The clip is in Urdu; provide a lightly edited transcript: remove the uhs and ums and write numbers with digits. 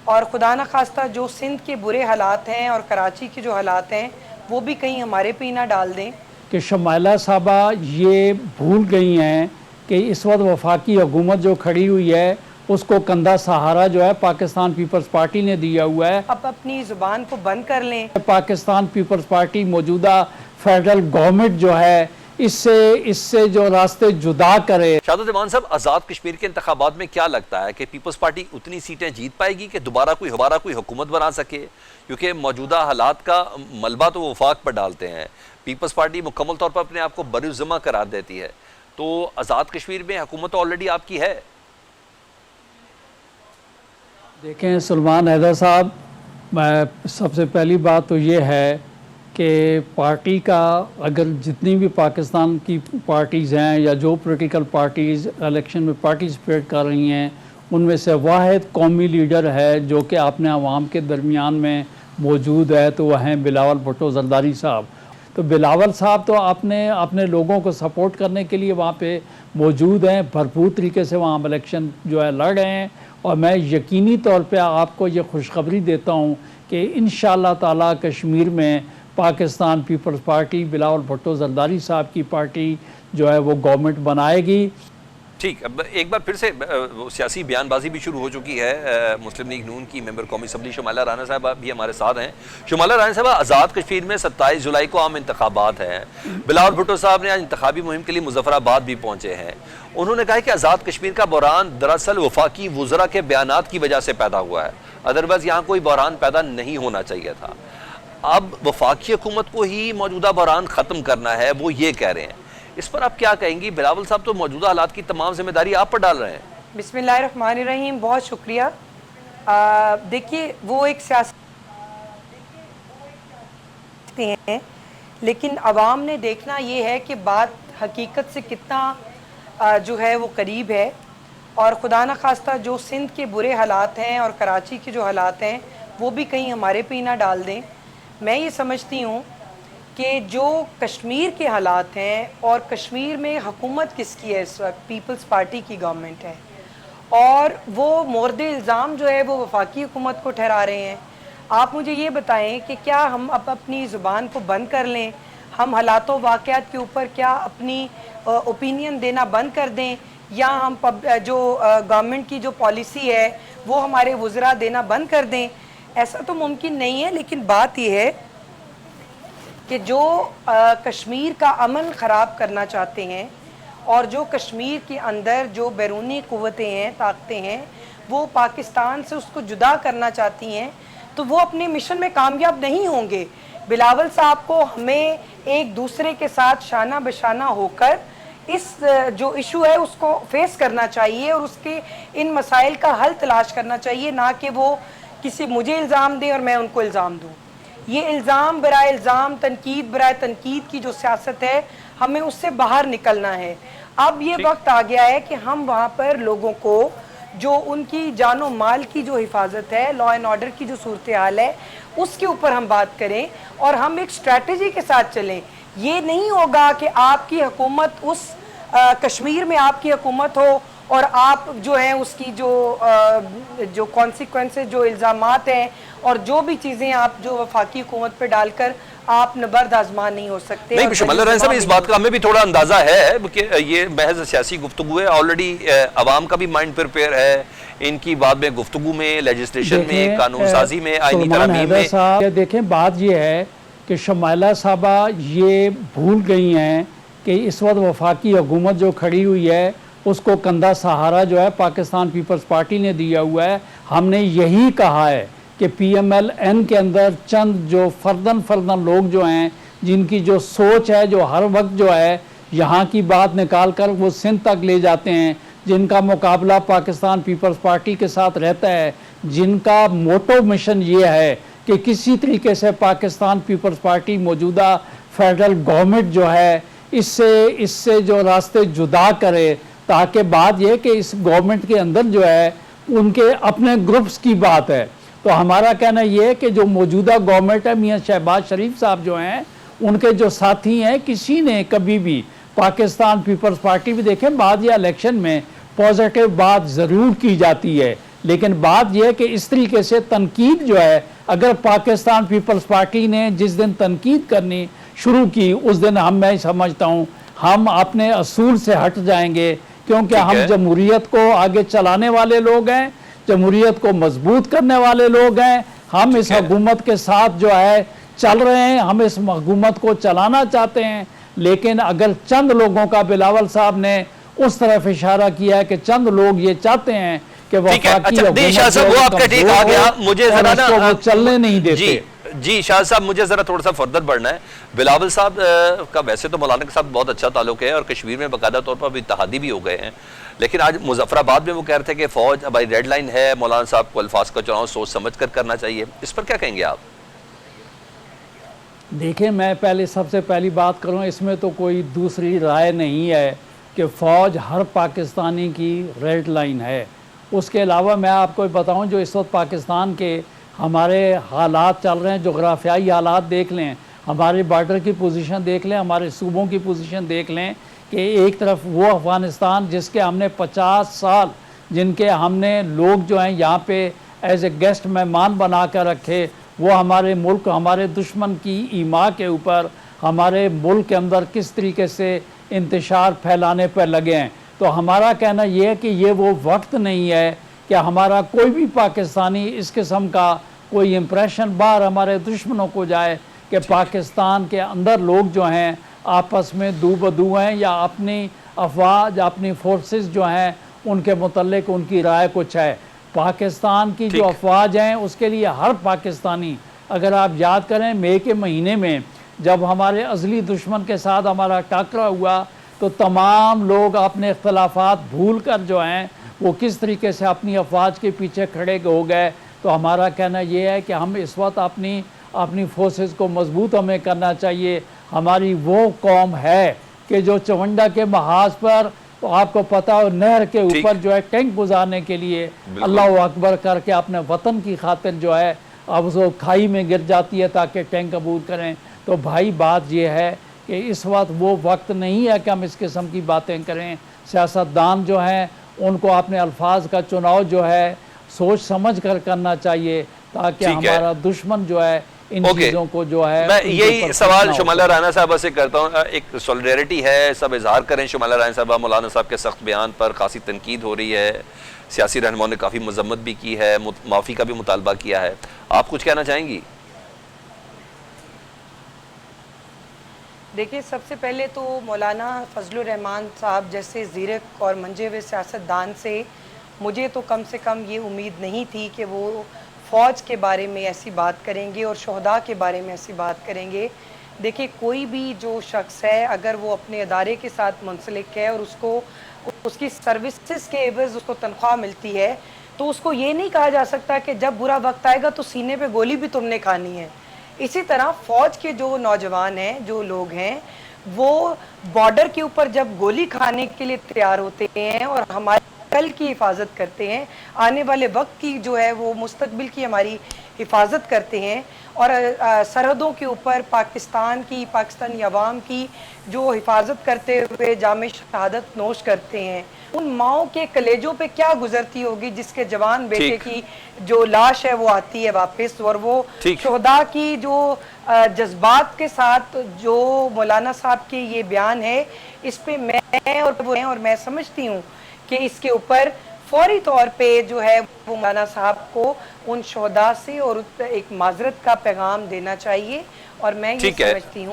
اور خدا نخواستہ جو سندھ کے برے حالات ہیں اور کراچی کے جو حالات ہیں وہ بھی کہیں ہمارے پہ ہی نہ ڈال دیں کہ شمائلہ صاحبہ یہ بھول گئی ہیں کہ اس وقت وفاقی حکومت جو کھڑی ہوئی ہے اس کو کندھا سہارا جو ہے پاکستان پیپلز پارٹی نے دیا ہوا ہے. اب اپنی زبان کو بند کر لیں. پاکستان پیپلز پارٹی موجودہ فیڈرل گورنمنٹ جو ہے اس سے جو راستے جدا کرے. شہادت ایمان صاحب، آزاد کشمیر کے انتخابات میں کیا لگتا ہے کہ پیپلز پارٹی اتنی سیٹیں جیت پائے گی کہ دوبارہ کوئی حکومت بنا سکے؟ کیونکہ موجودہ حالات کا ملبہ تو وفاق پر ڈالتے ہیں. پیپلز پارٹی مکمل طور پر اپنے آپ کو برالذمہ قرار دیتی ہے، تو آزاد کشمیر میں حکومت آلریڈی آپ کی ہے. دیکھیں سلمان حیدر صاحب، سب سے پہلی بات تو یہ ہے کہ پارٹی کا اگر جتنی بھی پاکستان کی پارٹیز ہیں یا جو پولیٹیکل پارٹیز الیکشن میں پارٹیسپیٹ کر رہی ہیں ان میں سے واحد قومی لیڈر ہے جو کہ اپنے عوام کے درمیان میں موجود ہے تو وہ ہیں بلاول بھٹو زرداری صاحب. تو بلاول صاحب تو اپنے لوگوں کو سپورٹ کرنے کے لیے وہاں پہ موجود ہیں، بھرپور طریقے سے وہاں الیکشن جو ہے لڑ رہے ہیں. اور میں یقینی طور پہ آپ کو یہ خوشخبری دیتا ہوں کہ انشاءاللہ تعالی کشمیر میں پاکستان پیپلز پارٹی بلاول بھٹو زرداری صاحب کی پارٹی جو ہے وہ گورنمنٹ بنائے گی. ٹھیک، اب ایک بار پھر سے سیاسی بیان بازی بھی شروع ہو چکی ہے. مسلم لیگ نون کی ممبر قومی اسمبلی شمائلہ رانا صاحبہ بھی ہمارے ساتھ ہیں. شمائلہ رانا صاحبہ، آزاد کشمیر میں 27 جولائی کو عام انتخابات ہیں. بلاول بھٹو صاحب نے آج انتخابی مہم کے لیے مظفر آباد بھی پہنچے ہیں. انہوں نے کہا کہ آزاد کشمیر کا بحران دراصل وفاقی وزراء کے بیانات کی وجہ سے پیدا ہوا ہے، ادروائز یہاں کوئی بحران پیدا نہیں ہونا چاہیے تھا. اب وفاقی حکومت کو ہی موجودہ بحران ختم کرنا ہے، وہ یہ کہہ رہے ہیں. اس پر آپ کیا کہیں گی؟ بلاول صاحب تو موجودہ حالات کی تمام ذمہ داری آپ پر ڈال رہے ہیں. بسم اللہ الرحمن الرحیم، بہت شکریہ. دیکھیے وہ ایک سیاست ہیں، لیکن عوام نے دیکھنا یہ ہے کہ بات حقیقت سے کتنا جو ہے وہ قریب ہے. اور خدا نخواستہ جو سندھ کے برے حالات ہیں اور کراچی کے جو حالات ہیں وہ بھی کہیں ہمارے پہ ہی نہ ڈال دیں. میں یہ سمجھتی ہوں کہ جو کشمیر کے حالات ہیں اور کشمیر میں حکومت کس کی ہے اس وقت، پیپلز پارٹی کی گورنمنٹ ہے، اور وہ مورد الزام جو ہے وہ وفاقی حکومت کو ٹھہرا رہے ہیں. آپ مجھے یہ بتائیں کہ کیا ہم اب اپنی زبان کو بند کر لیں، ہم حالات و واقعات کے اوپر کیا اپنی اوپینین دینا بند کر دیں، یا ہم جو گورنمنٹ کی جو پالیسی ہے وہ ہمارے وزراء دینا بند کر دیں؟ ایسا تو ممکن نہیں ہے. لیکن بات یہ ہے کہ جو کشمیر کا امن خراب کرنا چاہتے ہیں اور جو کشمیر کے اندر جو بیرونی قوتیں ہیں، طاقتیں ہیں، وہ پاکستان سے اس کو جدا کرنا چاہتی ہیں، تو وہ اپنے مشن میں کامیاب نہیں ہوں گے. بلاول صاحب کو ہمیں ایک دوسرے کے ساتھ شانہ بشانہ ہو کر اس جو ایشو ہے اس کو فیس کرنا چاہیے اور اس کے ان مسائل کا حل تلاش کرنا چاہیے، نہ کہ وہ مجھے الزام دیں اور میں ان کو الزام دوں. یہ الزام برائے الزام، تنقید برائے تنقید کی جو سیاست ہے، ہمیں اس سے باہر نکلنا ہے. اب یہ وقت آ گیا ہے کہ ہم وہاں پر لوگوں کو جو ان کی جان و مال کی جو حفاظت ہے، لا اینڈ آرڈر کی جو صورتحال ہے، اس کے اوپر ہم بات کریں اور ہم ایک اسٹریٹجی کے ساتھ چلیں. یہ نہیں ہوگا کہ آپ کی حکومت اس کشمیر میں آپ کی حکومت ہو اور آپ جو ہیں اس کی جو کانسیکوینسز، جو الزامات ہیں اور جو بھی چیزیں آپ جو وفاقی حکومت پہ ڈال کر آپ نبرد آزمان نہیں ہو سکتے. نہیں شمائلہ رانا صاحب، اس بات کا ہمیں بھی تھوڑا اندازہ ہے کہ یہ محض سیاسی گفتگو ہے. آلریڈی عوام کا بھی مائنڈ پریپیئر ہے ان کی بعد میں گفتگو میں، لیجسلیشن میں، قانون سازی میں، آئینی ترامیم میں. دیکھیں بات یہ ہے کہ شمائلہ صاحبہ یہ بھول گئی ہیں کہ اس وقت وفاقی حکومت جو کھڑی ہوئی ہے اس کو کندھا سہارا جو ہے پاکستان پیپلز پارٹی نے دیا ہوا ہے. ہم نے یہی کہا ہے کہ پی ایم ایل این کے اندر چند جو فردن لوگ جو ہیں جن کی جو سوچ ہے، جو ہر وقت جو ہے یہاں کی بات نکال کر وہ سندھ تک لے جاتے ہیں، جن کا مقابلہ پاکستان پیپلز پارٹی کے ساتھ رہتا ہے، جن کا موٹو مشن یہ ہے کہ کسی طریقے سے پاکستان پیپلز پارٹی موجودہ فیڈرل گورنمنٹ جو ہے اس سے جو راستے جدا کرے، تاکہ بات یہ کہ اس گورنمنٹ کے اندر جو ہے ان کے اپنے گروپس کی بات ہے. تو ہمارا کہنا یہ ہے کہ جو موجودہ گورنمنٹ ہے، میاں شہباز شریف صاحب جو ہیں، ان کے جو ساتھی ہیں، کسی نے کبھی بھی پاکستان پیپلز پارٹی بھی دیکھیں بعد یا الیکشن میں پازیٹیو بات ضرور کی جاتی ہے لیکن بات یہ ہے کہ اس طریقے سے تنقید جو ہے، اگر پاکستان پیپلز پارٹی نے جس دن تنقید کرنی شروع کی اس دن میں سمجھتا ہوں ہم اپنے اصول سے ہٹ جائیں گے، کیونکہ ہم جمہوریت کو آگے چلانے والے لوگ ہیں، جمہوریت کو مضبوط کرنے والے لوگ ہیں، ہم اس حکومت کے ساتھ جو ہے چل رہے ہیں، ہم اس حکومت کو چلانا چاہتے ہیں۔ لیکن اگر چند لوگوں کا بلاول صاحب نے اس طرف اشارہ کیا ہے کہ چند لوگ یہ چاہتے ہیں کہ وفاقی حکومت وہ آپ کا ٹھیک آ گیا، مجھے ذرا نا وہ چلنے نہیں دیتے۔ جی شاہ صاحب مجھے ذرا تھوڑا سا فردر بڑھنا ہے۔ بلاول صاحب کا ویسے تو مولانا کے ساتھ بہت اچھا تعلق ہے اور کشمیر میں باقاعدہ طور پر اتحادی بھی ہو گئے ہیں، لیکن آج مظفر آباد میں وہ کہہ رہے تھے کہ فوج ہماری ریڈ لائن ہے، مولانا صاحب کو الفاظ کا چناؤ سوچ سمجھ کر کرنا چاہیے، اس پر کیا کہیں گے آپ؟ دیکھیں میں پہلے سب سے پہلی بات کروں، اس میں تو کوئی دوسری رائے نہیں ہے کہ فوج ہر پاکستانی کی ریڈ لائن ہے۔ اس کے علاوہ میں آپ کو بتاؤں جو اس وقت پاکستان کے ہمارے حالات چل رہے ہیں، جغرافیائی حالات دیکھ لیں، ہمارے بارڈر کی پوزیشن دیکھ لیں، ہمارے صوبوں کی پوزیشن دیکھ لیں کہ ایک طرف وہ افغانستان جس کے ہم نے 50 سال جن کے ہم نے لوگ جو ہیں یہاں پہ ایز اے گیسٹ مہمان بنا کر رکھے، وہ ہمارے ملک ہمارے دشمن کی ایما کے اوپر ہمارے ملک کے اندر کس طریقے سے انتشار پھیلانے پر لگے ہیں۔ تو ہمارا کہنا یہ ہے کہ یہ وہ وقت نہیں ہے کہ ہمارا کوئی بھی پاکستانی اس قسم کا کوئی امپریشن باہر ہمارے دشمنوں کو جائے کہ پاکستان کے اندر لوگ جو ہیں آپس میں دو بدو ہیں یا اپنی افواج اپنی فورسز جو ہیں ان کے متعلق ان کی رائے کچھ ہے۔ پاکستان کی جو افواج ہیں اس کے لیے ہر پاکستانی، اگر آپ یاد کریں مئی کے مہینے میں جب ہمارے ازلی دشمن کے ساتھ ہمارا ٹاکرا ہوا تو تمام لوگ اپنے اختلافات بھول کر جو ہیں وہ کس طریقے سے اپنی افواج کے پیچھے کھڑے ہو گئے۔ تو ہمارا کہنا یہ ہے کہ ہم اس وقت اپنی فورسز کو مضبوط ہمیں کرنا چاہیے۔ ہماری وہ قوم ہے کہ جو چونڈا کے محاذ پر تو آپ کو پتا ہو نہر کے اوپر جو ہے ٹینک گزارنے کے لیے اللہ اکبر کر کے اپنے وطن کی خاطر جو ہے اب وہ کھائی میں گر جاتی ہے تاکہ ٹینک عبور کریں۔ تو بھائی بات یہ ہے کہ اس وقت وہ وقت نہیں ہے کہ ہم اس قسم کی باتیں کریں۔ سیاستدان جو ہیں ان کو اپنے الفاظ کا چناؤ جو ہے سوچ سمجھ کر کرنا چاہیے تاکہ ہمارا دشمن جو ہے ان چیزوں کو جو ہے میں یہی سوال شمالہ رانا صاحبہ سے کرتا ہوں۔ ایک سولیڈیرٹی ہے، سب اظہار کریں شمالہ رانا صاحبہ، مولانا صاحب کے سخت بیان پر خاصی تنقید ہو رہی ہے، سیاسی رہنماؤں نے کافی مذمت بھی کی ہے، معافی کا بھی مطالبہ کیا ہے، آپ کچھ کہنا چاہیں گی؟ دیکھیں سب سے پہلے تو مولانا فضل الرحمان صاحب جیسے زیرک اور منجے ہوئے سیاستدان سے مجھے تو کم سے کم یہ امید نہیں تھی کہ وہ فوج کے بارے میں ایسی بات کریں گے اور شہداء کے بارے میں ایسی بات کریں گے۔ دیکھیں کوئی بھی جو شخص ہے اگر وہ اپنے ادارے کے ساتھ منسلک ہے اور اس کی سروسز کے عوض اس کو تنخواہ ملتی ہے تو اس کو یہ نہیں کہا جا سکتا کہ جب برا وقت آئے گا تو سینے پہ گولی بھی تم نے کھانی ہے۔ اسی طرح فوج کے جو نوجوان ہیں جو لوگ ہیں وہ بارڈر کے اوپر جب گولی کھانے کے لیے تیار ہوتے ہیں اور ہمارے کل کی حفاظت کرتے ہیں، آنے والے وقت کی جو ہے وہ مستقبل کی ہماری حفاظت کرتے ہیں اور سرحدوں کے اوپر پاکستانی عوام کی جو حفاظت کرتے ہوئے جامع شہادت نوش کرتے ہیں، ان ماؤں کے کلیجوں پہ کیا گزرتی ہوگی جس کے جوان بیٹے کی جو لاش ہے وہ آتی ہے واپس، اور وہ شہداء کی جو جذبات کے ساتھ جو مولانا صاحب کے یہ بیان ہے، اس پہ میں سمجھتی ہوں کہ اس کے اوپر فوری طور پہ جو ہے وہ مولانا صاحب کو ان شہداء سے اور ایک معذرت کا پیغام دینا چاہیے، اور میں یہ سمجھتی ہوں